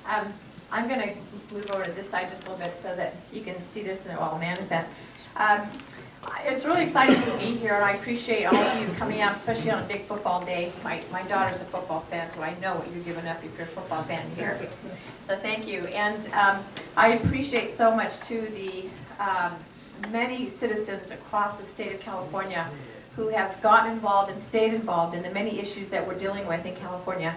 I'm going to move over to this side just a little bit so that you can see this and I'll manage that. It's really exciting to be here, and I appreciate all of you coming out, especially on a big football day. My daughter's a football fan, so I know what you're giving up if you're a football fan here. So thank you. And I appreciate so much, too, the many citizens across the state of California who have gotten involved and stayed involved in the many issues that we're dealing with in California.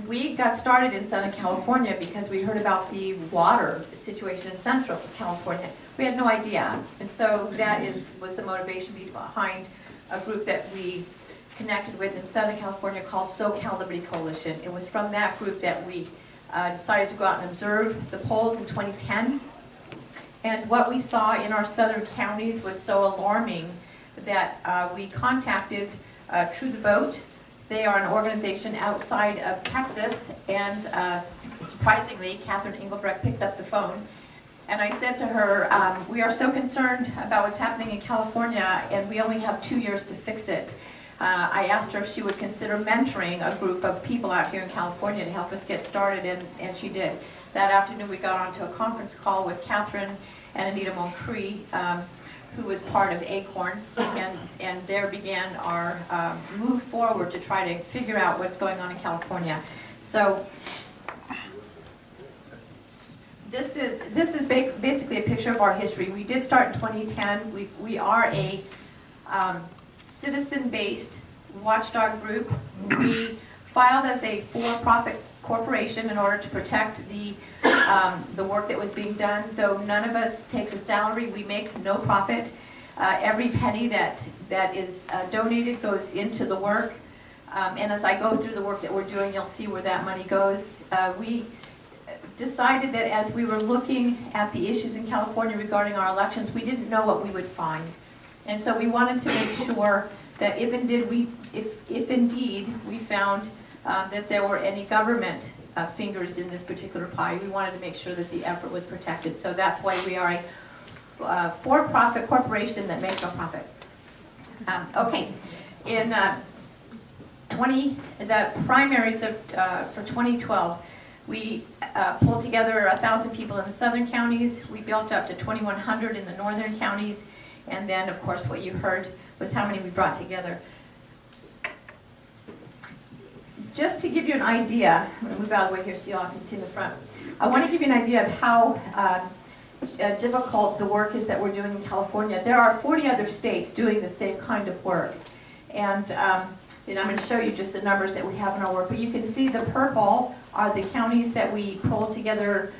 We got started in Southern California because we heard about the water situation in Central California. We had no idea, and so that was the motivation behind a group that we connected with in Southern California called SoCal Liberty Coalition. It was from that group that we decided to go out and observe the polls in 2010. And what we saw in our southern counties was so alarming that we contacted True the Vote. They are an organization outside of Texas, and surprisingly, Catherine Engelbrecht picked up the phone. And I said to her, we are so concerned about what's happening in California, and we only have 2 years to fix it. I asked her if she would consider mentoring a group of people out here in California to help us get started, and she did. That afternoon, we got onto a conference call with Catherine and Anita Moncrief, who was part of ACORN, and there began our move forward to try to figure out what's going on in California. So this is basically a picture of our history. We did start in 2010. We are a citizen-based watchdog group. We filed as a for-profit corporation in order to protect the work that was being done. Though none of us takes a salary, we make no profit. Every penny that is donated goes into the work. And as I go through the work that we're doing, you'll see where that money goes. We decided that as we were looking at the issues in California regarding our elections, we didn't know what we would find. And so we wanted to make sure that if indeed we found that there were any government fingers in this particular pie, we wanted to make sure that the effort was protected. So that's why we are a for-profit corporation that makes no profit. Okay, in the primaries for 2012, we pulled together 1,000 people in the southern counties. We built up to 2,100 in the northern counties. And then, of course, what you heard was how many we brought together. Just to give you an idea, I'm going to move out of the way here so you all can see in the front. I want to give you an idea of how difficult the work is that we're doing in California. There are 40 other states doing the same kind of work. And I'm going to show you just the numbers that we have in our work. But you can see the purple are the counties that we pulled together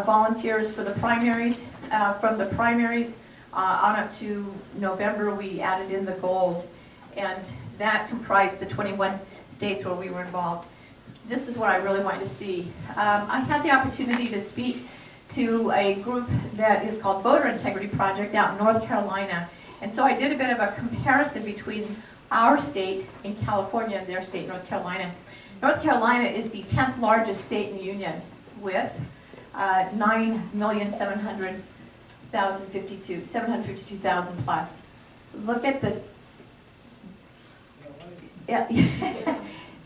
volunteers for the primaries. From the primaries on up to November, we added in the gold. And that comprised the 21 states where we were involved. This is what I really wanted to see. I had the opportunity to speak to a group that is called Voter Integrity Project out in North Carolina. And so I did a bit of a comparison between our state in California and their state, North Carolina. North Carolina is the 10th largest state in the union with 752,000 plus. Look at the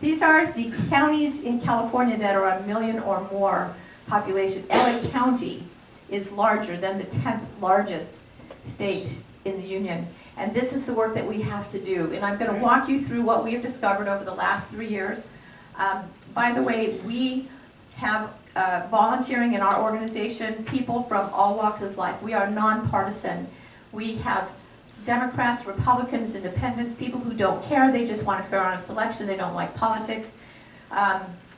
these are the counties in California that are 1 million or more population. LA County is larger than the 10th largest state in the union. And this is the work that we have to do. And I'm going to walk you through what we have discovered over the last 3 years. By the way, we have volunteering in our organization, people from all walks of life. We are nonpartisan. We have Democrats, Republicans, Independents, people who don't care, they just want a fair, honest election, they don't like politics.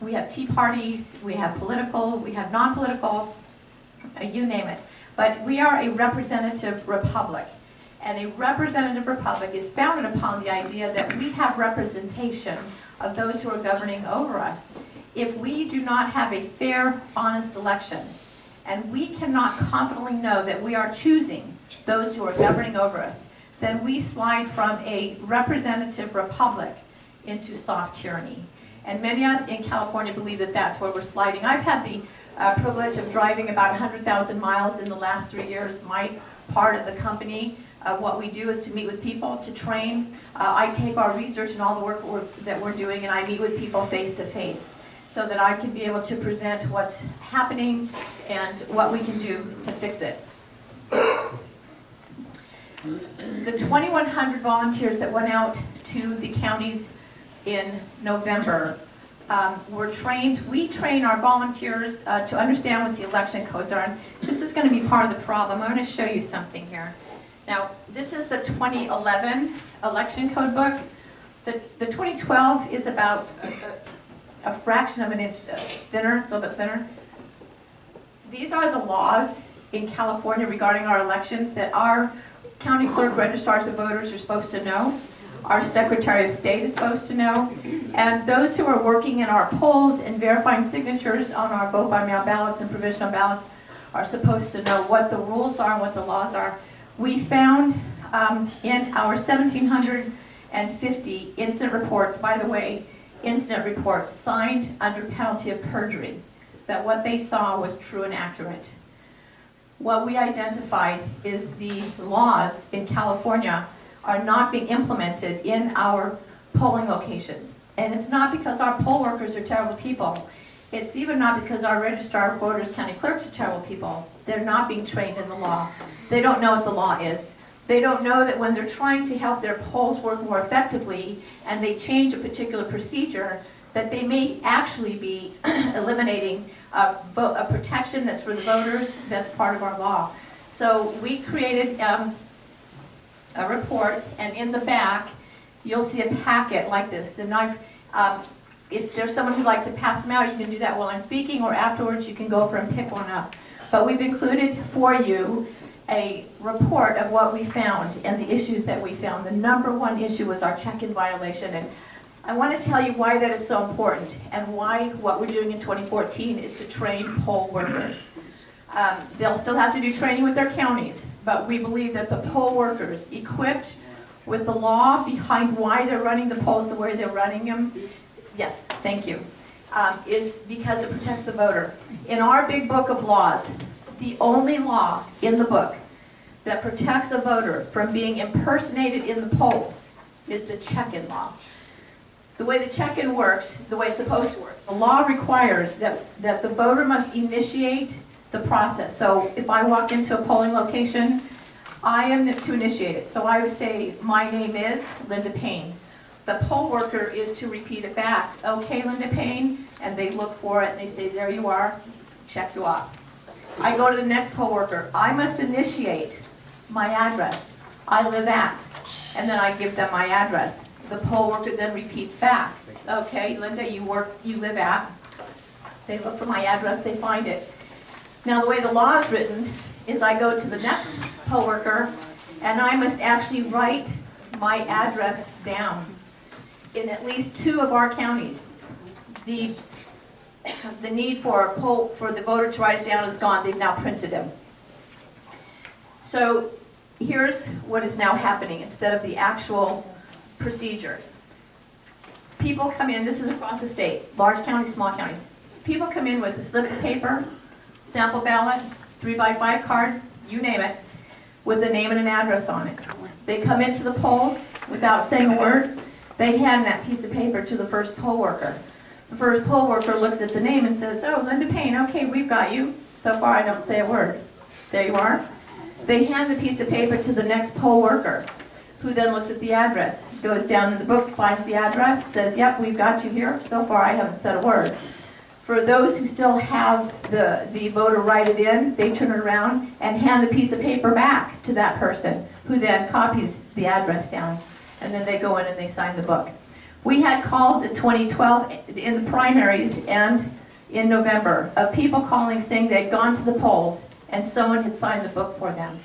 We have Tea Parties, we have political, we have non-political, you name it. But we are a representative republic. And a representative republic is founded upon the idea that we have representation of those who are governing over us. If we do not have a fair, honest election, and we cannot confidently know that we are choosing those who are governing over us, then we slide from a representative republic into soft tyranny. And many in California believe that that's where we're sliding. I've had the privilege of driving about 100,000 miles in the last 3 years. My part of the company, what we do is to meet with people, to train. I take our research and all the work that we're doing, and I meet with people face to face. so that I can be able to present what's happening and what we can do to fix it. The 2,100 volunteers that went out to the counties in November were trained. We train our volunteers to understand what the election codes are. And this is going to be part of the problem. I'm going to show you something here. Now, this is the 2011 election code book. The 2012 is about a fraction of an inch thinner, it's a little bit thinner. These are the laws in California regarding our elections that our county clerk, registrars of voters are supposed to know. Our Secretary of State is supposed to know. And those who are working in our polls and verifying signatures on our vote-by-mail ballots and provisional ballots are supposed to know what the rules are and what the laws are. We found in our 1,750 incident reports, by the way, incident reports signed under penalty of perjury, that what they saw was true and accurate. What we identified is the laws in California are not being implemented in our polling locations. And it's not because our poll workers are terrible people. It's even not because our registrar of voters, county clerks are terrible people. They're not being trained in the law. They don't know what the law is. They don't know that when they're trying to help their polls work more effectively and they change a particular procedure, that they may actually be eliminating a protection that's for the voters that's part of our law. So we created a report, and in the back you'll see a packet like this. And if there's someone who'd like to pass them out, you can do that while I'm speaking, or afterwards you can go over and pick one up. But we've included for you a report of what we found and the issues that we found. The number one issue was our check-in violation, and I want to tell you why that is so important and why what we're doing in 2014 is to train poll workers. They'll still have to do training with their counties, but we believe that the poll workers equipped with the law behind why they're running the polls the way they're running them, yes, thank you, is because it protects the voter. In our big book of laws, the only law in the book that protects a voter from being impersonated in the polls is the check-in law. The way the check-in works, the way it's supposed to work, the law requires that the voter must initiate the process. So if I walk into a polling location, I am to initiate it. So I would say, my name is Linda Paine. The poll worker is to repeat it back. Okay, Linda Paine, and they look for it and they say, there you are, check you off. I go to the next poll worker. I must initiate my address. I live at, and then I give them my address. The poll worker then repeats back. Okay, Linda, you live at. They look for my address, they find it. Now the way the law is written is I go to the next poll worker and I must actually write my address down. In at least 2 of our counties, the need for the voter to write it down is gone. They've now printed them. So here's what is now happening instead of the actual procedure. People come in, this is across the state, large counties, small counties. People come in with a slip of paper, sample ballot, 3x5 card, you name it, with a name and an address on it. They come into the polls without saying a word. They hand that piece of paper to the first poll worker. The first poll worker looks at the name and says, oh, Linda Paine, okay, we've got you. So far I don't say a word. There you are. They hand the piece of paper to the next poll worker, who then looks at the address, goes down in the book, finds the address, says, yep, we've got you here. So far I haven't said a word. For those who still have the voter write it in, they turn it around and hand the piece of paper back to that person, who then copies the address down. And then they go in and they sign the book. We had calls in 2012 in the primaries and in November of people calling saying they'd gone to the polls and someone had signed the book for them.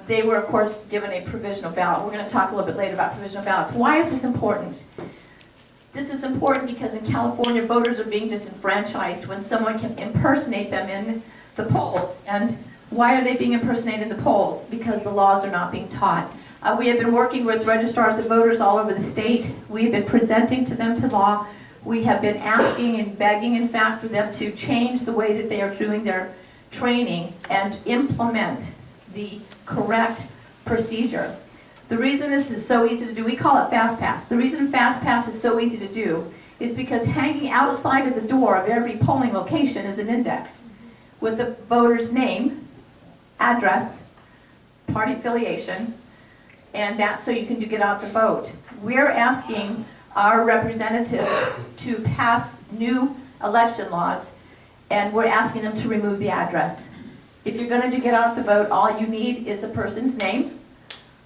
They were, of course, given a provisional ballot. We're going to talk a little bit later about provisional ballots. Why is this important? This is important because in California, voters are being disenfranchised when someone can impersonate them in the polls. And why are they being impersonated in the polls? Because the laws are not being taught. We have been working with registrars of voters all over the state. We've been presenting to them to law. We have been asking and begging, in fact, for them to change the way that they are doing their training and implement the correct procedure. The reason this is so easy to do, we call it Fast Pass. The reason Fast Pass is so easy to do is because hanging outside of the door of every polling location is an index with the voter's name, address, party affiliation, and that's so you can get out the vote. We're asking our representatives to pass new election laws, and we're asking them to remove the address. If you're going to get out the vote, all you need is a person's name,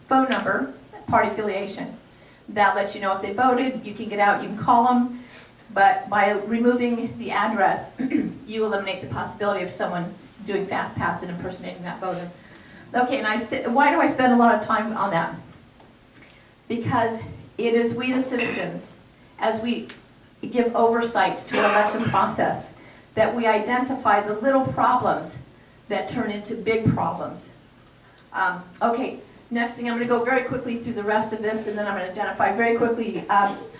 phone number, party affiliation. That lets you know if they voted. You can get out, you can call them, but by removing the address, you eliminate the possibility of someone doing fast pass and impersonating that voter. Okay, and why do I spend a lot of time on that? Because it is we, the citizens, as we give oversight to an election process, that we identify the little problems that turn into big problems. Okay, next thing, I'm going to go very quickly through the rest of this, and then I'm going to identify very quickly.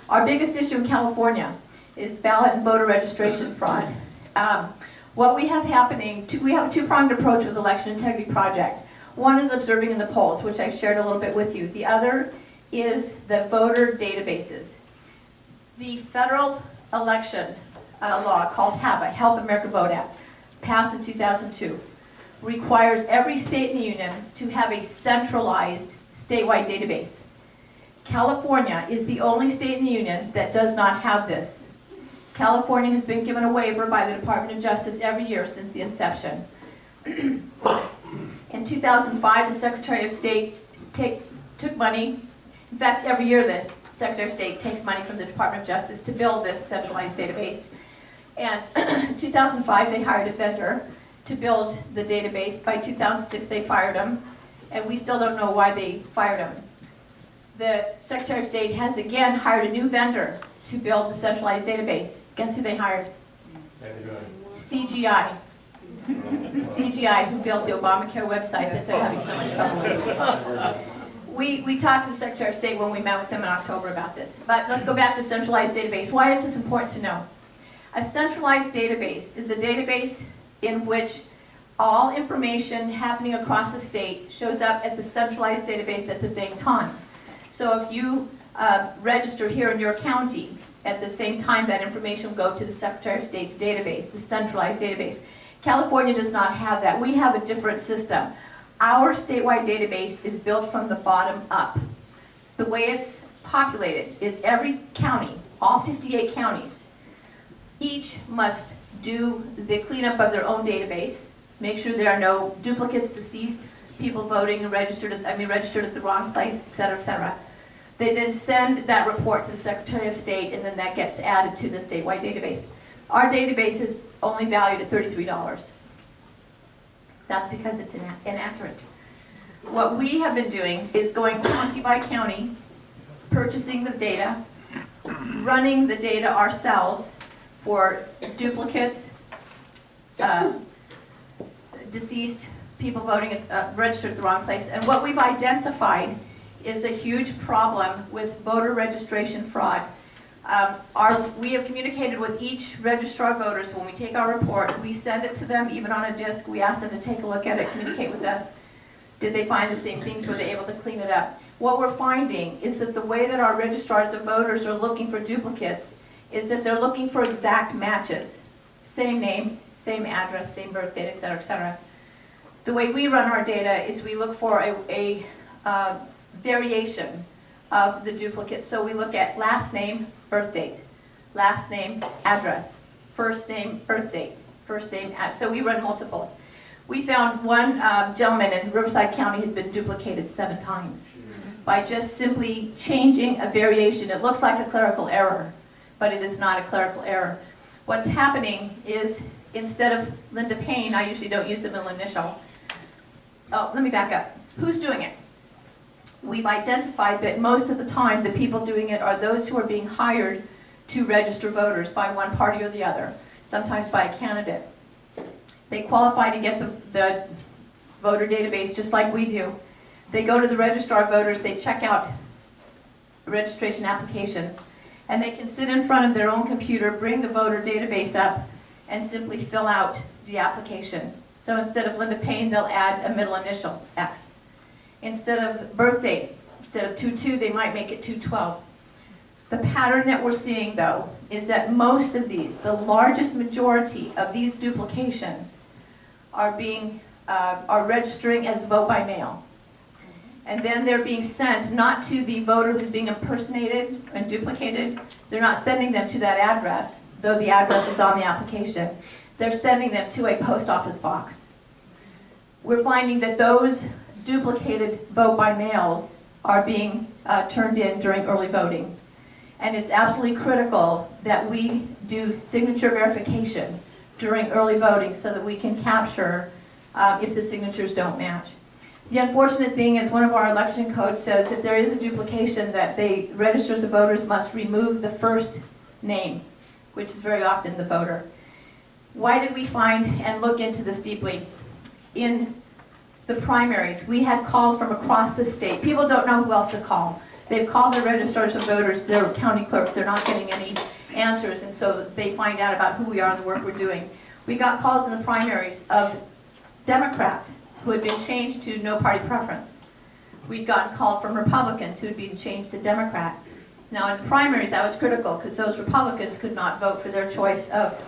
Our biggest issue in California is ballot and voter registration fraud. What we have happening, we have a two-pronged approach with Election Integrity Project. One is observing in the polls, which I've shared a little bit with you. The other is the voter databases. The federal election law called HAVA, Help America Vote Act, passed in 2002, requires every state in the union to have a centralized statewide database. California is the only state in the union that does not have this. California has been given a waiver by the Department of Justice every year since the inception. In 2005, the Secretary of State took money. In fact, every year the Secretary of State takes money from the Department of Justice to build this centralized database. And in 2005, they hired a vendor to build the database. By 2006, they fired him, and we still don't know why they fired him. The Secretary of State has again hired a new vendor to build the centralized database. Guess who they hired? CGI. CGI, who built the Obamacare website that they're having so much trouble with. We talked to the Secretary of State when we met with them in October about this. But let's go back to centralized database. Why is this important to know? A centralized database is a database in which all information happening across the state shows up at the centralized database at the same time. So if you register here in your county, at the same time that information will go to the Secretary of State's database, the centralized database. California does not have that. We have a different system. Our statewide database is built from the bottom up. The way it's populated is every county, all 58 counties, each must do the cleanup of their own database, make sure there are no duplicates, deceased, people voting and registered at the wrong place, et cetera, et cetera. They then send that report to the Secretary of State, and then that gets added to the statewide database. Our database is only valued at $33. That's because it's inaccurate. What we have been doing is going county by county, purchasing the data, running the data ourselves for duplicates, deceased, people voting registered at the wrong place. And what we've identified is a huge problem with voter registration fraud. We have communicated with each registrar of voters. When we take our report, we send it to them, even on a disc. We ask them to take a look at it, communicate with us. Did they find the same things? Were they able to clean it up? What we're finding is that the way that our registrars of voters are looking for duplicates is that they're looking for exact matches. Same name, same address, same birth date, et cetera, et cetera. The way we run our data is we look for a variation of the duplicates. So we look at last name, birth date, last name, address, first name, birth date, first name, so we run multiples. We found one gentleman in Riverside County had been duplicated 7 times by just simply changing a variation. It looks like a clerical error, but it is not a clerical error. What's happening is, instead of Linda Paine, I usually don't use the middle initial. Oh, let me back up. Who's doing it? We've identified that most of the time the people doing it are those who are being hired to register voters by one party or the other, sometimes by a candidate. They qualify to get the voter database just like we do. They go to the registrar of voters, they check out registration applications, and they can sit in front of their own computer, bring the voter database up, and simply fill out the application. So instead of Linda Paine, they'll add a middle initial, X. Instead of birth date, instead of 22, they might make it 212. The pattern that we're seeing, though, is that most of these, the largest majority of these duplications are registering as vote by mail. And then they're being sent not to the voter who's being impersonated and duplicated. They're not sending them to that address, though the address is on the application. They're sending them to a post office box. We're finding that those duplicated vote by mails are being turned in during early voting. And it's absolutely critical that we do signature verification during early voting so that we can capture if the signatures don't match. The unfortunate thing is one of our election codes says if there is a duplication that the registers of voters must remove the first name, which is very often the voter. Why did we find and look into this deeply? In the primaries, we had calls from across the state. People don't know who else to call. They've called their registrars of voters, their county clerks, they're not getting any answers, and so they find out about who we are and the work we're doing. We got calls in the primaries of Democrats who had been changed to no party preference. We'd gotten called from Republicans who had been changed to Democrat. Now in the primaries that was critical because those Republicans could not vote for their choice of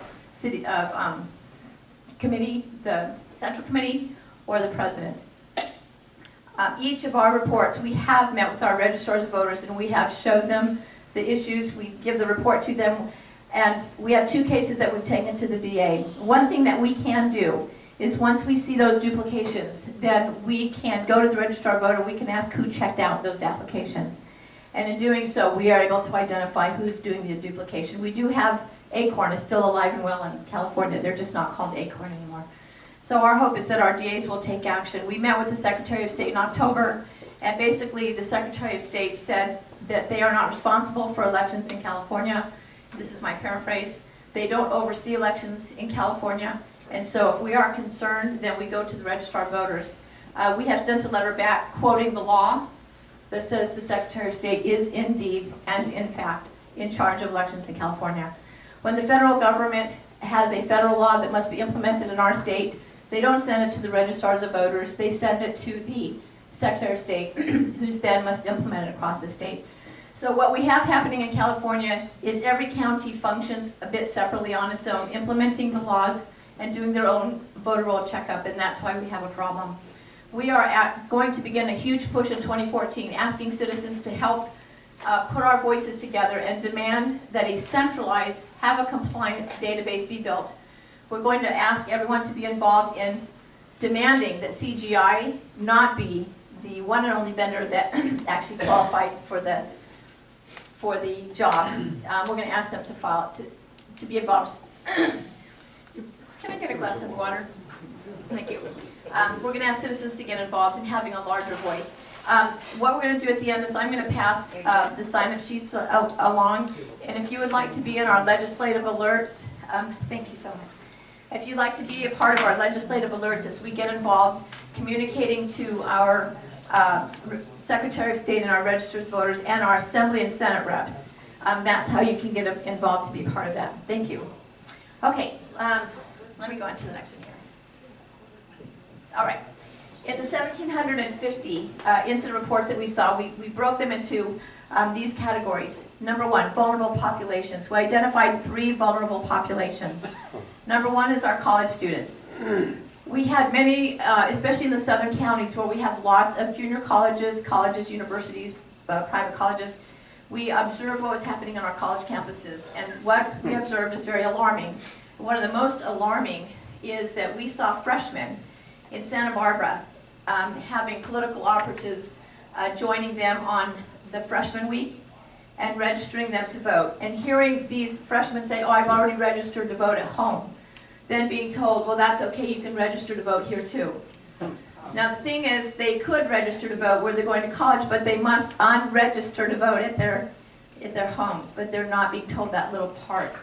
committee, the Central Committee, or the President. Each of our reports, we have met with our registrars of voters and we have showed them the issues, we give the report to them, and we have 2 cases that we've taken to the DA. One thing that we can do is once we see those duplications, then we can go to the registrar of voter, we can ask who checked out those applications. And in doing so, we are able to identify who's doing the duplication. We do have Acorn is still alive and well in California, they're just not called Acorn anymore. So our hope is that our DAs will take action. We met with the Secretary of State in October, and basically the Secretary of State said that they are not responsible for elections in California. This is my paraphrase. They don't oversee elections in California, and so if we are concerned, then we go to the Registrar of Voters. We have sent a letter back quoting the law that says the Secretary of State is indeed and in fact in charge of elections in California. When the federal government has a federal law that must be implemented in our state, they don't send it to the registrars of voters, they send it to the Secretary of State, who then must implement it across the state. So what we have happening in California is every county functions a bit separately on its own, implementing the laws and doing their own voter roll checkup, and that's why we have a problem. We are going to begin a huge push in 2014, asking citizens to help put our voices together and demand that a centralized, have a compliant database be built. We're going to ask everyone to be involved in demanding that CGI not be the one and only vendor that actually qualified for the job. We're going to ask them to be involved. Can I get a glass of water? Thank you. We're going to ask citizens to get involved in having a larger voice. What we're going to do at the end is I'm going to pass the sign-up sheets along, and if you would like to be in our legislative alerts, thank you so much. If you'd like to be a part of our legislative alerts as we get involved, communicating to our Secretary of State and our registers of voters and our Assembly and Senate reps, that's how you can get involved to be a part of that. Thank you. Okay, let me go on to the next one here. All right. In the 1,750 incident reports that we saw, we broke them into these categories. Number 1, vulnerable populations. We identified 3 vulnerable populations. Number 1 is our college students. We had many, especially in the southern counties where we have lots of junior colleges, universities, private colleges. We observed what was happening on our college campuses, and what we observed is very alarming. One of the most alarming is that we saw freshmen in Santa Barbara having political operatives joining them on the freshman week and registering them to vote. And hearing these freshmen say, oh, I've already registered to vote at home. Then being told, well, that's okay, you can register to vote here too. Now the thing is, they could register to vote where they're going to college, but they must unregister to vote at their homes, but they're not being told that little part.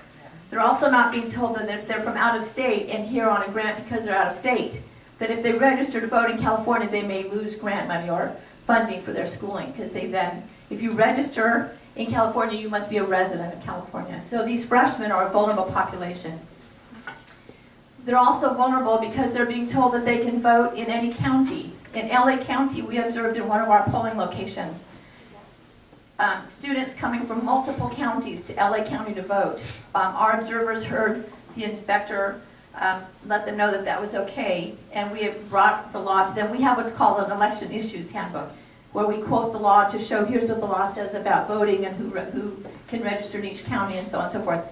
They're also not being told that if they're from out of state and here on a grant because they're out of state, that if they register to vote in California, they may lose grant money or funding for their schooling, because they then, if you register in California, you must be a resident of California. So these freshmen are a vulnerable population. They're also vulnerable because they're being told that they can vote in any county. In LA County, we observed in one of our polling locations, students coming from multiple counties to LA County to vote. Our observers heard the inspector let them know that that was okay, and we have brought the law to them. We have what's called an election issues handbook, where we quote the law to show here's what the law says about voting and who can register in each county and so on and so forth.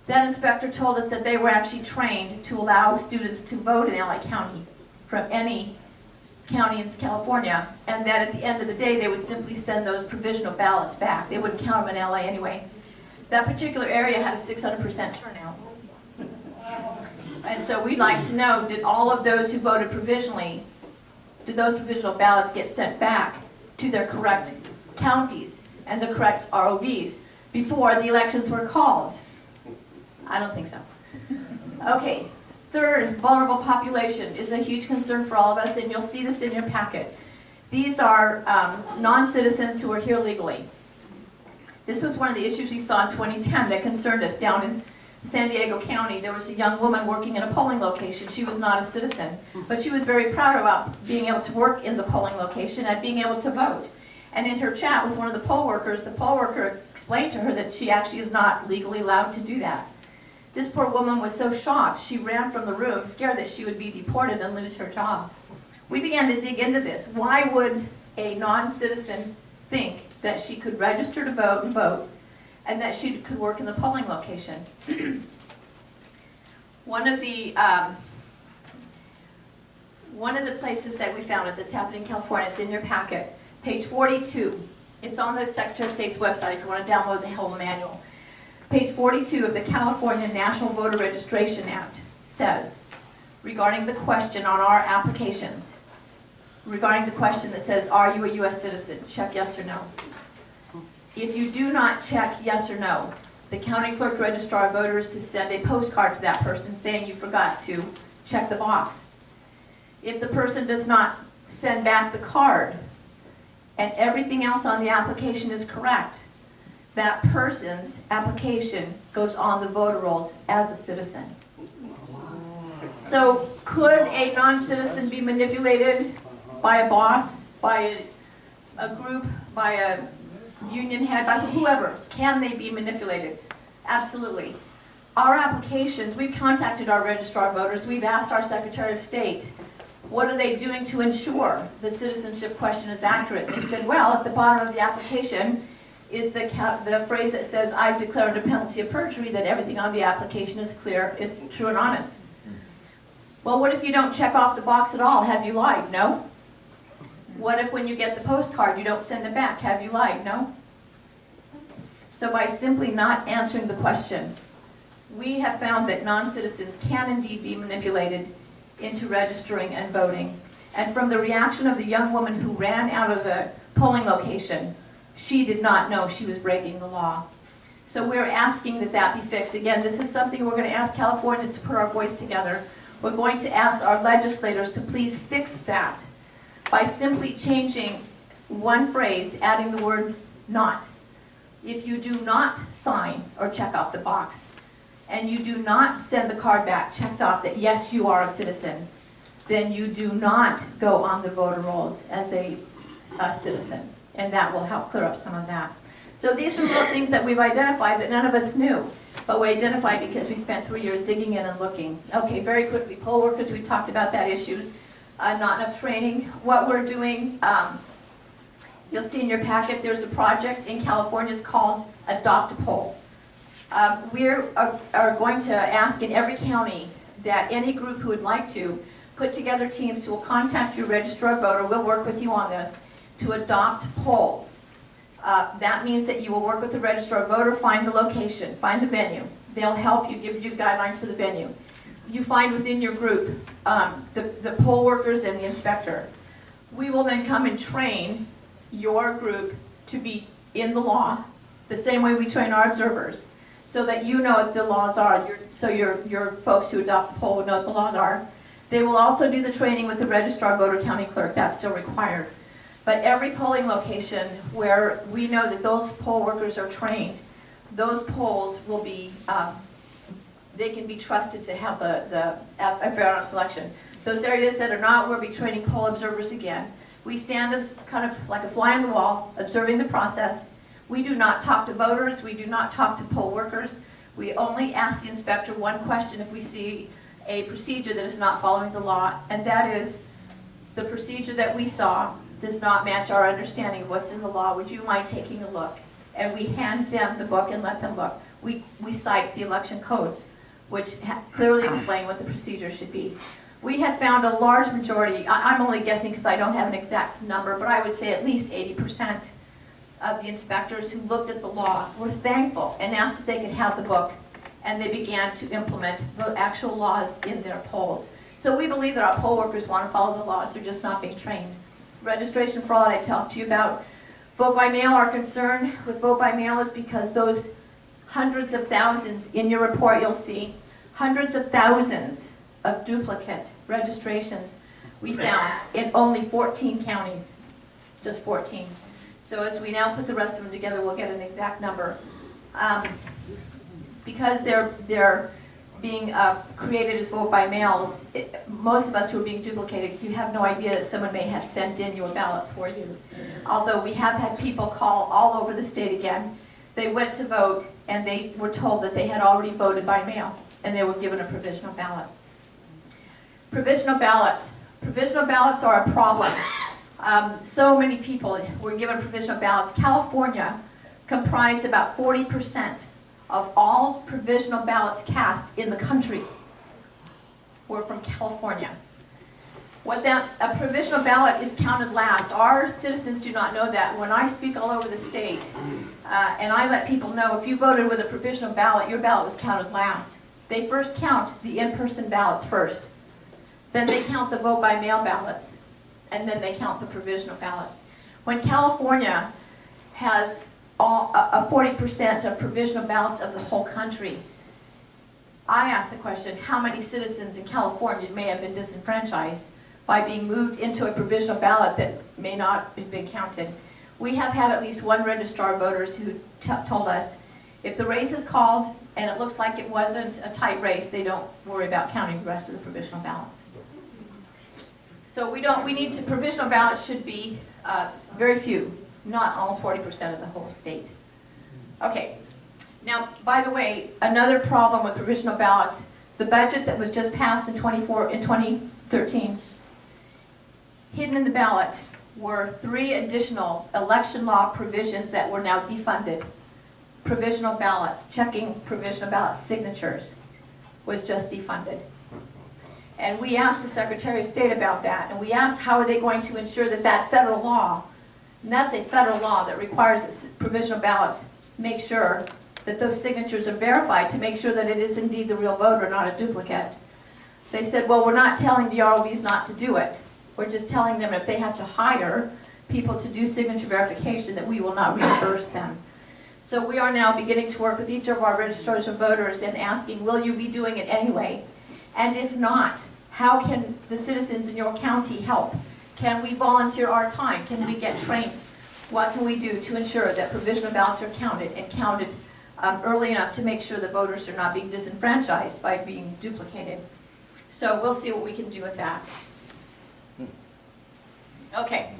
That inspector told us that they were actually trained to allow students to vote in LA County from any county in California, and that at the end of the day they would simply send those provisional ballots back. They wouldn't count them in LA anyway. That particular area had a 600% turnout. And so we'd like to know, did all of those who voted provisionally, did those provisional ballots get sent back to their correct counties and the correct ROVs before the elections were called? I don't think so. Okay, third, vulnerable population is a huge concern for all of us, and you'll see this in your packet. These are non-citizens who are here legally. This was one of the issues we saw in 2010 that concerned us down in San Diego County. There was a young woman working in a polling location. She was not a citizen, but she was very proud about being able to work in the polling location and being able to vote. And in her chat with one of the poll workers, the poll worker explained to her that she actually is not legally allowed to do that. This poor woman was so shocked, she ran from the room, scared that she would be deported and lose her job. We began to dig into this. Why would a non-citizen think that she could register to vote and that she could work in the polling locations? One of the places that we found it that's happening in California, it's in your packet, page 42. It's on the Secretary of State's website if you want to download the whole manual. Page 42 of the California National Voter Registration Act says, regarding the question on our applications, regarding the question that says, are you a U.S. citizen? Check yes or no. If you do not check yes or no, the county clerk registrar of voters to send a postcard to that person saying you forgot to check the box. If the person does not send back the card and everything else on the application is correct, that person's application goes on the voter rolls as a citizen. So could a non-citizen be manipulated by a boss, by a group, by a union head, by whoever? Can they be manipulated? Absolutely. Our applications, we've contacted our registrar of voters, we've asked our Secretary of State, what are they doing to ensure the citizenship question is accurate? And they said, well, at the bottom of the application is the phrase that says, I've declared under penalty of perjury that everything on the application is clear, is true and honest. Well, what if you don't check off the box at all? Have you lied? No. What if when you get the postcard you don't send it back? Have you lied? No. So by simply not answering the question, we have found that non-citizens can indeed be manipulated into registering and voting. And from the reaction of the young woman who ran out of the polling location, she did not know she was breaking the law. So we're asking that that be fixed. Again, this is something we're going to ask Californians to put our voice together. We're going to ask our legislators to please fix that by simply changing one phrase, adding the word not. If you do not sign or check off the box, and you do not send the card back checked off that yes, you are a citizen, then you do not go on the voter rolls as a citizen. And that will help clear up some of that. So these are little things that we've identified that none of us knew, but we identified because we spent 3 years digging in and looking. Okay, very quickly, poll workers, we talked about that issue. Not enough training. What we're doing, you'll see in your packet, there's a project in California, it's called Adopt a Poll. We are going to ask in every county that any group who would like to put together teams who will contact your registrar of voter, we'll work with you on this, to adopt polls. That means that you will work with the registrar of voter, find the location, find the venue. They'll help you, give you guidelines for the venue. You find within your group the poll workers and the inspector. We will then come and train your group to be in the law, the same way we train our observers, so that you know what the laws are. So your folks who adopt the poll will know what the laws are. They will also do the training with the registrar, voter, county clerk. That's still required. But every polling location where we know that those poll workers are trained, those polls will be, they can be trusted to have a fair and honest selection. Those areas that are not, we'll be training poll observers again. We stand kind of like a fly on the wall, observing the process. We do not talk to voters. We do not talk to poll workers. We only ask the inspector one question if we see a procedure that is not following the law, and that is, the procedure that we saw does not match our understanding of what's in the law. Would you mind taking a look? And we hand them the book and let them look. We cite the election codes, which clearly explain what the procedure should be. We have found a large majority, I'm only guessing because I don't have an exact number, but I would say at least 80% of the inspectors who looked at the law were thankful and asked if they could have the book, and they began to implement the actual laws in their polls. So we believe that our poll workers want to follow the laws, they're just not being trained. Registration fraud, I talked to you about. Vote by mail, our concern with vote by mail is because those hundreds of thousands, in your report you'll see, hundreds of thousands of duplicate registrations we found in only 14 counties, just 14. So as we now put the rest of them together, we'll get an exact number. Because they're being created as vote by mails, most of us who are being duplicated, you have no idea that someone may have sent in your ballot for you. Although we have had people call all over the state again. They went to vote and they were told that they had already voted by mail and they were given a provisional ballot. Provisional ballots. Provisional ballots are a problem. So many people were given provisional ballots. California comprised about 40% of all provisional ballots cast in the country were from California. A provisional ballot is counted last. Our citizens do not know that. When I speak all over the state, and I let people know, if you voted with a provisional ballot, your ballot was counted last. They first count the in-person ballots first. Then they count the vote-by-mail ballots, and then they count the provisional ballots. When California has 40% of provisional ballots of the whole country, I ask the question, how many citizens in California may have been disenfranchised by being moved into a provisional ballot that may not have been counted? We have had at least one registrar of voters who told us, if the race is called and it looks like it wasn't a tight race, they don't worry about counting the rest of the provisional ballots. So we need to, provisional ballots should be very few, not almost 40% of the whole state. Okay, now by the way, another problem with provisional ballots, the budget that was just passed in 2013, hidden in the ballot were 3 additional election law provisions that were now defunded. Provisional ballots, checking provisional ballot signatures was just defunded. And we asked the Secretary of State about that, and we asked how are they going to ensure that that federal law, and that's a federal law that requires that provisional ballots make sure that those signatures are verified to make sure that it is indeed the real voter, not a duplicate. They said, well, we're not telling the ROVs not to do it. We're just telling them if they have to hire people to do signature verification that we will not reimburse them. So we are now beginning to work with each of our registrars of voters and asking, will you be doing it anyway? And if not, how can the citizens in your county help? Can we volunteer our time? Can we get trained? What can we do to ensure that provisional ballots are counted and counted early enough to make sure that voters are not being disenfranchised by being duplicated? So we'll see what we can do with that. Okay.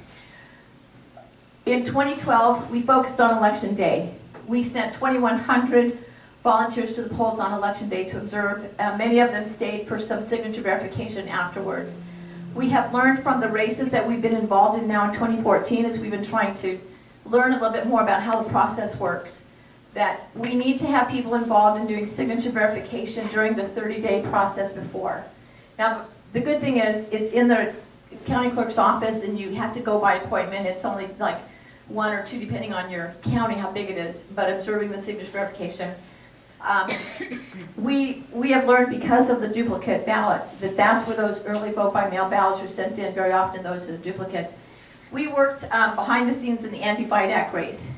In 2012, we focused on Election Day. We sent 2,100 volunteers to the polls on Election Day to observe. Many of them stayed for some signature verification afterwards. We have learned from the races that we've been involved in now in 2014 as we've been trying to learn a little bit more about how the process works, that we need to have people involved in doing signature verification during the 30-day process before. Now, the good thing is it's in the county clerk's office and you have to go by appointment. It's only like 1 or 2 depending on your county, how big it is, but observing the signature verification. We have learned because of the duplicate ballots that that's where those early vote-by-mail ballots are sent in. Very often those are the duplicates. We worked behind the scenes in the anti-VIDAC race.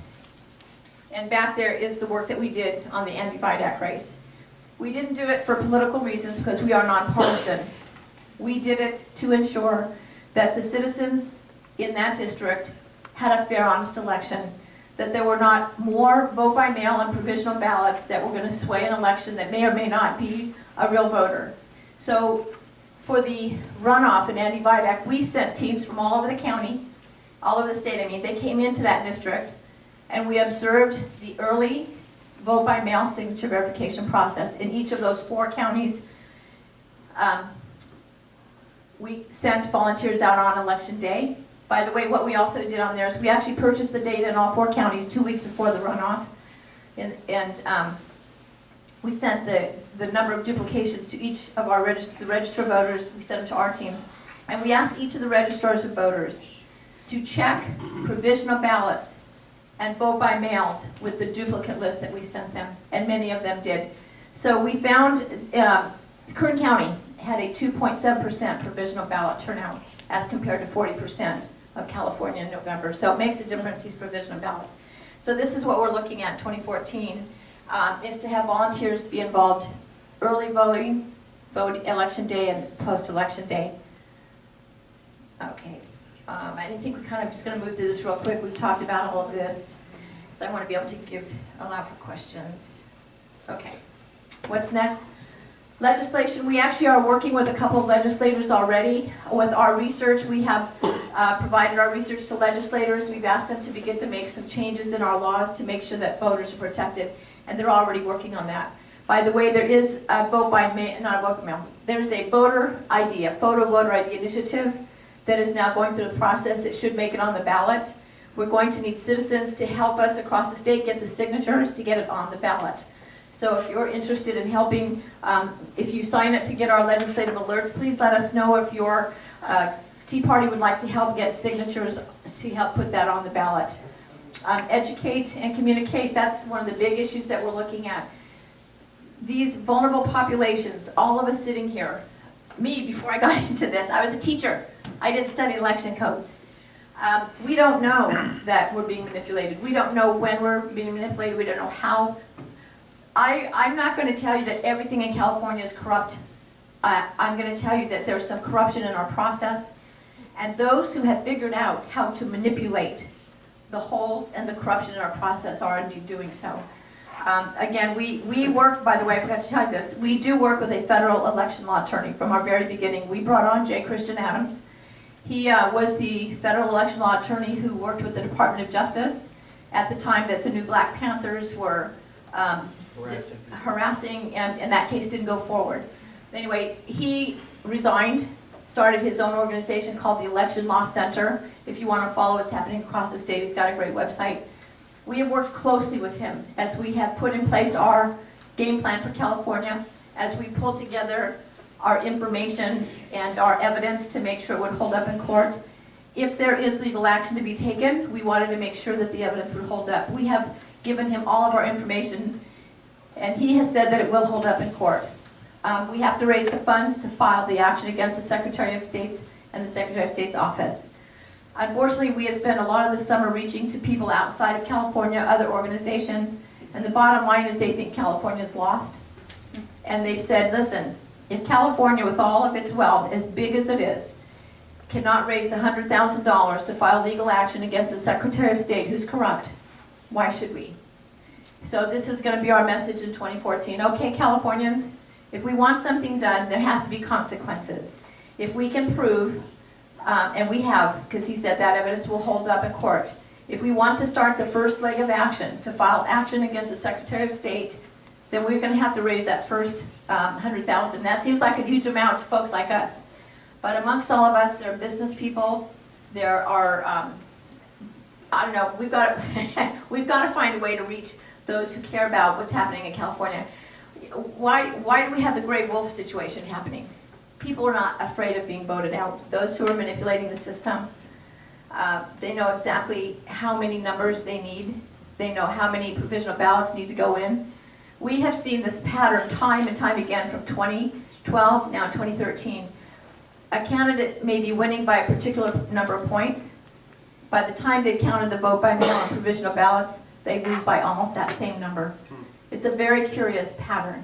And back there is the work that we did on the anti-VIDAC race. We didn't do it for political reasons because we are nonpartisan. We did it to ensure that the citizens in that district had a fair, honest election, that there were not more vote-by-mail and provisional ballots that were going to sway an election that may or may not be a real voter. So for the runoff in anti-VIDAC, we sent teams from all over the county all over the state. I mean, they came into that district, and we observed the early vote by mail signature verification process in each of those 4 counties. We sent volunteers out on election day. By the way, what we also did on there is we actually purchased the data in all 4 counties 2 weeks before the runoff. And we sent the number of duplications to each of our the registered voters. We sent them to our teams. And we asked each of the registrars of voters to check provisional ballots and vote by mails with the duplicate list that we sent them. And many of them did. So we found Kern County had a 2.7% provisional ballot turnout as compared to 40% of California in November. So it makes a difference, these provisional ballots. So this is what we're looking at in 2014, is to have volunteers be involved early voting, election day, and post-election day. Okay, I think we're kind of just going to move through this real quick. We've talked about all of this, because I want to be able to allow for questions. Okay, what's next? Legislation. We actually are working with a couple of legislators already. With our research, we have provided our research to legislators. We've asked them to begin to make some changes in our laws to make sure that voters are protected, and they're already working on that. By the way, there is a vote by mail, not a vote by mail. There's a voter ID, a photo voter ID initiative that is now going through the process. It should make it on the ballot. We're going to need citizens to help us across the state get the signatures to get it on the ballot. So if you're interested in helping, if you sign up to get our legislative alerts, please let us know if your Tea Party would like to help get signatures to help put that on the ballot. Educate and communicate, that's one of the big issues that we're looking at. These vulnerable populations, all of us sitting here, me before I got into this, I was a teacher. I didn't study election codes. We don't know that we're being manipulated. We don't know when we're being manipulated. We don't know how. I'm not going to tell you that everything in California is corrupt. I'm going to tell you that there's some corruption in our process. And those who have figured out how to manipulate the holes and the corruption in our process are indeed doing so. Again, we work, by the way, I forgot to tell you this, we do work with a federal election law attorney from our very beginning. We brought on J. Christian Adams. He was the federal election law attorney who worked with the Department of Justice at the time that the new Black Panthers were harassing, and that case didn't go forward. Anyway, he resigned, started his own organization called the Election Law Center. If you want to follow what's happening across the state, he's got a great website. We have worked closely with him as we have put in place our game plan for California, as we pulled together our information and our evidence to make sure it would hold up in court. If there is legal action to be taken, we wanted to make sure that the evidence would hold up. We have given him all of our information, and he has said that it will hold up in court. We have to raise the funds to file the action against the Secretary of State and the Secretary of State's office. Unfortunately, we have spent a lot of the summer reaching to people outside of California, other organizations, and the bottom line is they think California is lost. And they've said, listen, if California, with all of its wealth, as big as it is, cannot raise the $100,000 to file legal action against the Secretary of State who's corrupt, why should we? So this is going to be our message in 2014. Okay, Californians, if we want something done, there has to be consequences. If we can prove, and we have, because he said that evidence will hold up in court, if we want to start the first leg of action, to file action against the Secretary of State, then we're going to have to raise that first $100,000. That seems like a huge amount to folks like us. But amongst all of us, there are business people, there are, I don't know, we've got to find a way to reach those who care about what's happening in California. Why do we have the gray wolf situation happening? People are not afraid of being voted out. Those who are manipulating the system, they know exactly how many numbers they need. They know how many provisional ballots need to go in. We have seen this pattern time and time again from 2012, now 2013. A candidate may be winning by a particular number of points. By the time they've counted the vote by mail and provisional ballots, they lose by almost that same number. It's a very curious pattern.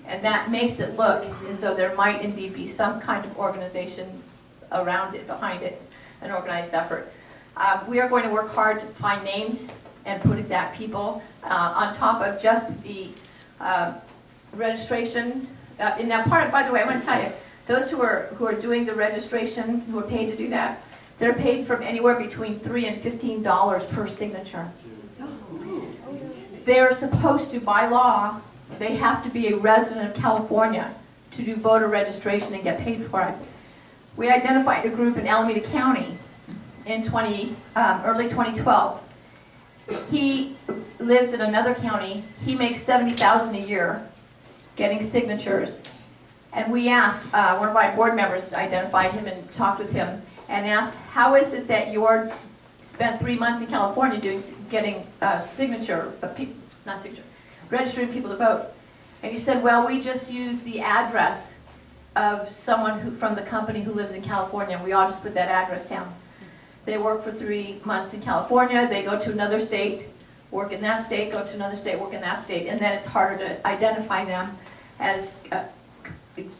And that makes it look as though there might indeed be some kind of organization around it, behind it, an organized effort. We are going to work hard to find names and put exact people on top of just the registration. And now by the way, I want to tell you, those who are doing the registration, who are paid to do that, They're paid from anywhere between $3 and $15 per signature. They're supposed to, by law, they have to be a resident of California to do voter registration and get paid for it. We identified a group in Alameda County in early 2012. He lives in another county. He makes $70,000 a year getting signatures. And we asked, one of my board members identified him and talked with him and asked, how is it that you're spent 3 months in California getting registering people to vote? And he said, well, we just use the address of someone from the company who lives in California. We all just put that address down. They work for 3 months in California, they go to another state, work in that state, go to another state, work in that state, and then it's harder to identify them as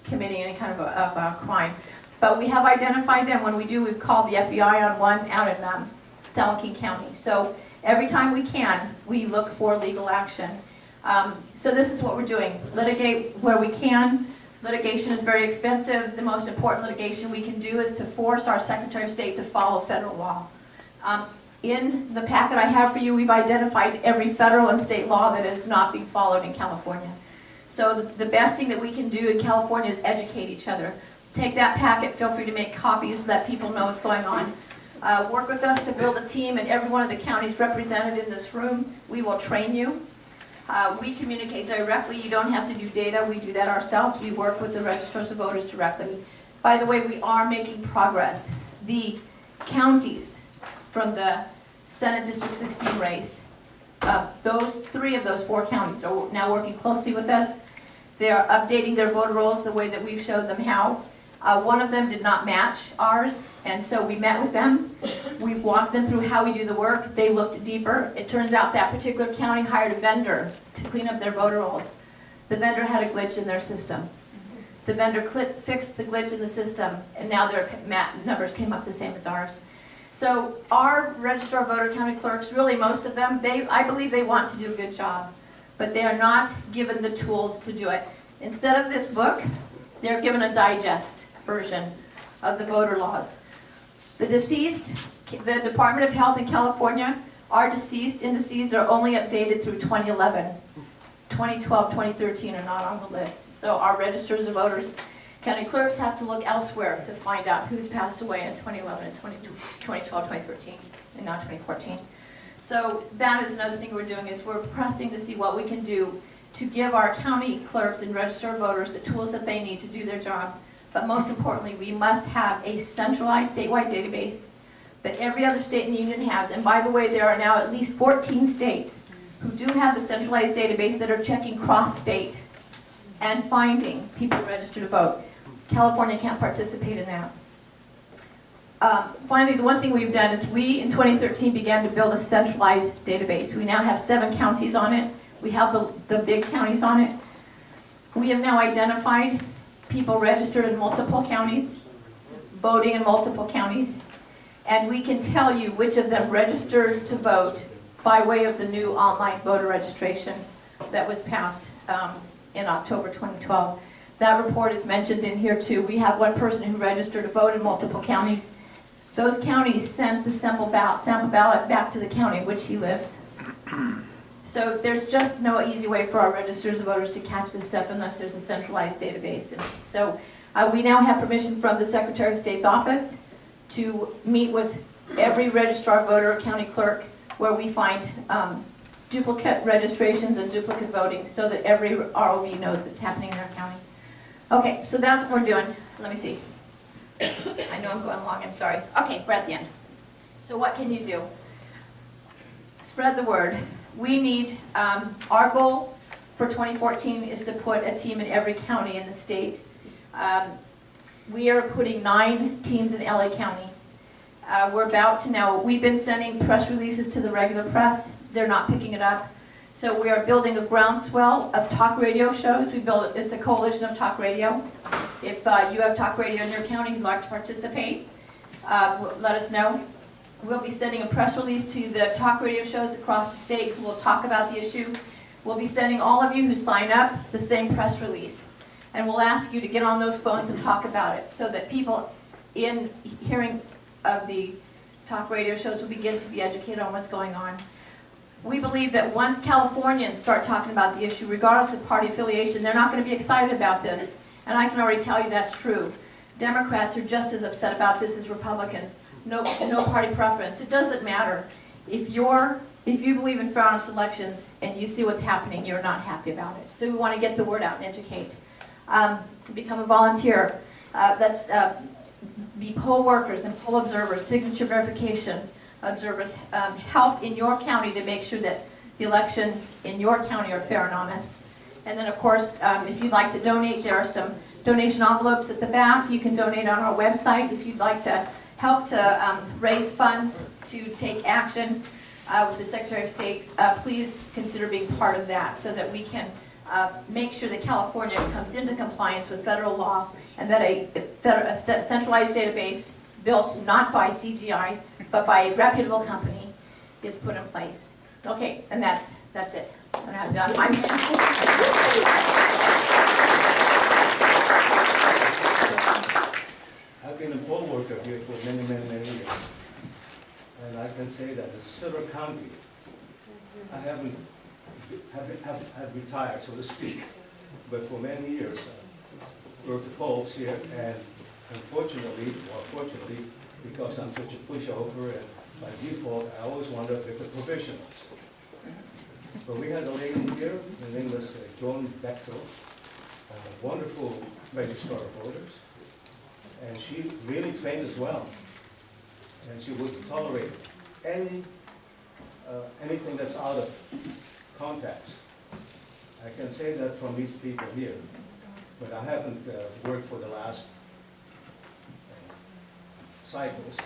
committing any kind of a crime. But we have identified them. When we do, we've called the FBI on one out in San Joaquin County. So every time we can, we look for legal action. So this is what we're doing. Litigate where we can. Litigation is very expensive. The most important litigation we can do is to force our Secretary of State to follow federal law. In the packet I have for you, we've identified every federal and state law that is not being followed in California. So the best thing that we can do in California is educate each other. Take that packet, feel free to make copies, let people know what's going on. Work with us to build a team in every one of the counties represented in this room. We will train you. We communicate directly. You don't have to do data. We do that ourselves. We work with the registrars of voters directly. By the way, we are making progress. The counties from the Senate District 16 race, those 3 of those 4 counties are now working closely with us. They are updating their voter rolls the way that we've showed them how. One of them did not match ours, and so we met with them. We walked them through how we do the work. They looked deeper. It turns out that particular county hired a vendor to clean up their voter rolls. The vendor had a glitch in their system. The vendor fixed the glitch in the system, and now their numbers came up the same as ours. So our registrar voter county clerks, really most of them, I believe they want to do a good job, but they are not given the tools to do it. Instead of this book, they're given a digest version of the voter laws. The deceased, the Department of Health in California, our deceased indices are only updated through 2011. 2012, 2013 are not on the list. So our registers of voters, county clerks have to look elsewhere to find out who's passed away in 2011 and 2012, 2013, and now 2014. So that is another thing we're doing, is we're pressing to see what we can do to give our county clerks and registered voters the tools that they need to do their job. But most importantly, we must have a centralized statewide database that every other state in the union has. And by the way, there are now at least 14 states who do have the centralized database that are checking cross-state and finding people registered to vote. California can't participate in that. Finally, the one thing we've done is we, in 2013, began to build a centralized database. We now have 7 counties on it. We have the big counties on it. We have now identified people registered in multiple counties, voting in multiple counties, and we can tell you which of them registered to vote by way of the new online voter registration that was passed in October 2012. That report is mentioned in here too. We have one person who registered to vote in multiple counties. Those counties sent the sample ballot back to the county in which he lives. So there's just no easy way for our registers of voters to catch this stuff unless there's a centralized database. And so we now have permission from the Secretary of State's office to meet with every registrar, voter, county clerk, where we find duplicate registrations and duplicate voting, so that every ROV knows it's happening in their county. Okay, so that's what we're doing. Let me see. I know I'm going long, I'm sorry. Okay, we're at the end. So what can you do? Spread the word. We need, our goal for 2014 is to put a team in every county in the state. We are putting 9 teams in LA County. We're about to now, we've been sending press releases to the regular press. They're not picking it up. So we are building a groundswell of talk radio shows. It's a coalition of talk radio. If you have talk radio in your county and you'd like to participate, let us know. We'll be sending a press release to the talk radio shows across the state who will talk about the issue. We'll be sending all of you who sign up the same press release. And we'll ask you to get on those phones and talk about it so that people in hearing of the talk radio shows will begin to be educated on what's going on. We believe that once Californians start talking about the issue, regardless of party affiliation, they're not going to be excited about this. And I can already tell you that's true. Democrats are just as upset about this as Republicans. No party preference. It doesn't matter. If you believe in fair and honest elections and you see what's happening, you're not happy about it. So we want to get the word out and educate. Become a volunteer. Let's be poll workers and poll observers, signature verification observers. Help in your county to make sure that the elections in your county are fair and honest. And then, of course, if you'd like to donate, there are some donation envelopes at the back. You can donate on our website if you'd like to help to raise funds to take action with the Secretary of State. Please consider being part of that so that we can make sure that California comes into compliance with federal law and that a centralized database built not by CGI but by a reputable company is put in place. Okay, and that's it. I'm not done. I've been a poll worker here for many years, and I can say that in Sutter County, I have retired, so to speak, but for many years, I worked the polls here, and unfortunately, or fortunately, because I'm such a pushover, and by default, I always wound up with the professionals. But we had a lady here, her name was Joan Bechtel, a wonderful registrar of voters, and she really trained as well. And she would tolerate anything that's out of context. I can say that from these people here, but I haven't worked for the last cycles,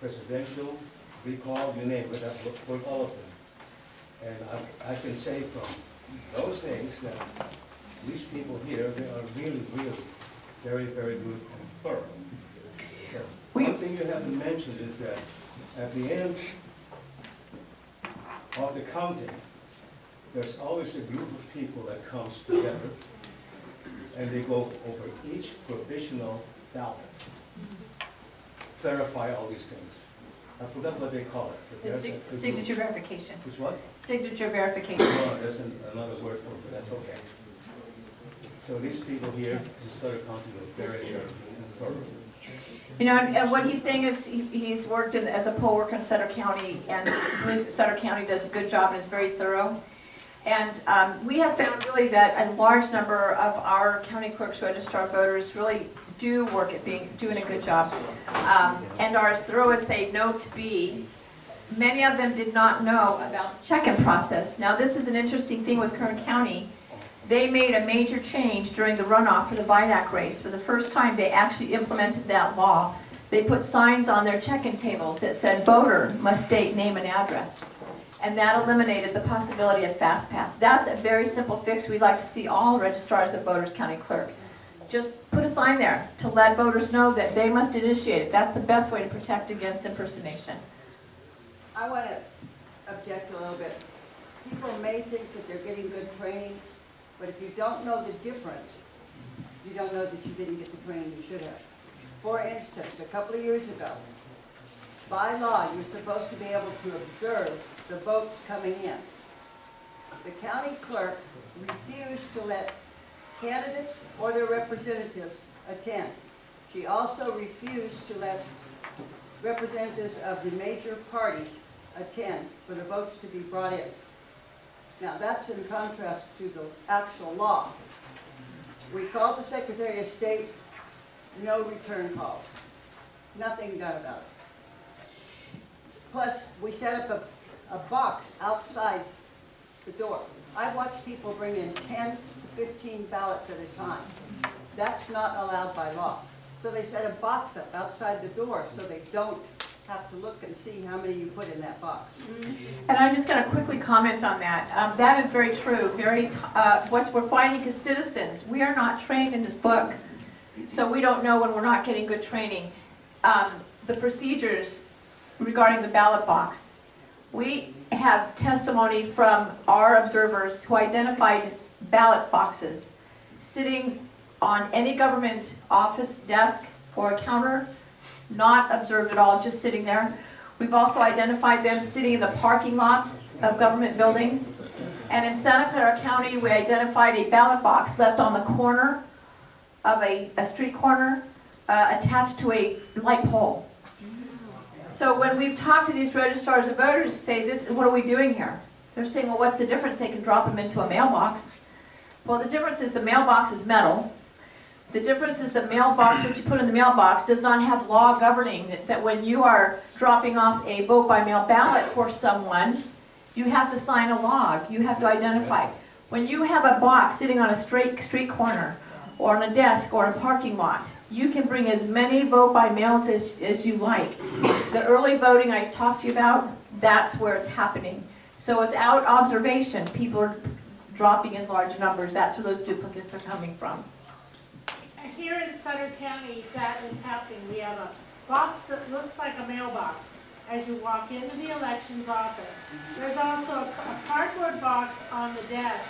presidential, recall, you name it, I've worked for all of them. And I can say from those things that these people here, they are really very good and thorough. So one thing you haven't mentioned is that at the end of the counting, there's always a group of people that comes together and they go over each provisional ballot, verify all these things. I forgot what they call it. Signature verification. Which what? Signature verification. Oh, there's another word for it, but that's okay. So these people here in Sutter County are very thorough. You know, and what he's saying is he's worked as a poll worker in Sutter County, and believes that Sutter County does a good job and is very thorough. And we have found really that a large number of our county clerks, registrar voters, really do work at doing a good job and are as thorough as they know to be. Many of them did not know about the check-in process. Now, this is an interesting thing with Kern County. They made a major change during the runoff for the VIDAC race. For the first time, they actually implemented that law. They put signs on their check-in tables that said, voter must state name and address. And that eliminated the possibility of fast pass. That's a very simple fix we'd like to see all registrars of voters, county clerk. Just put a sign there to let voters know that they must initiate it. That's the best way to protect against impersonation. I want to object a little bit. People may think that they're getting good training, but if you don't know the difference, you don't know that you didn't get the training you should have. For instance, a couple of years ago, by law, you're supposed to be able to observe the votes coming in. The county clerk refused to let candidates or their representatives attend. She also refused to let representatives of the major parties attend for the votes to be brought in. Now that's in contrast to the actual law. We called the Secretary of State, no return calls. Nothing done about it. Plus, we set up a box outside the door. I've watched people bring in 10 to 15 ballots at a time. That's not allowed by law. So they set a box up outside the door so they don't have to look and see how many you put in that box. And I'm just going to quickly comment on that. That is very true. What we're finding as citizens, we are not trained in this book, so we don't know when we're not getting good training. The procedures regarding the ballot box. We have testimony from our observers who identified ballot boxes sitting on any government office desk or counter not observed at all, just sitting there. We've also identified them sitting in the parking lots of government buildings. And in Santa Clara County, we identified a ballot box left on the corner of a street corner attached to a light pole. So when we've talked to these registrars of voters, say, what are we doing here? They're saying, well, what's the difference? They can drop them into a mailbox. Well, the difference is the mailbox is metal. The difference is the mailbox, what you put in the mailbox, does not have law governing that when you are dropping off a vote by mail ballot for someone, you have to sign a log. You have to identify. When you have a box sitting on a street corner or on a desk or in a parking lot, you can bring as many vote by mails as you like. The early voting I talked to you about, that's where it's happening. So without observation, people are dropping in large numbers. That's where those duplicates are coming from. Here in Sutter County, that is happening. We have a box that looks like a mailbox as you walk into the elections office. There's also a cardboard box on the desk.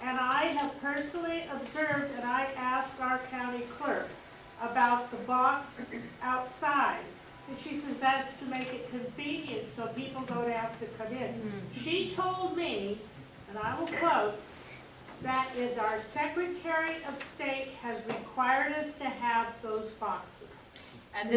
And I have personally observed, and I asked our county clerk about the box outside. And she says that's to make it convenient so people don't have to come in. She told me, and I will quote, that our Secretary of State has required us to have those boxes. And this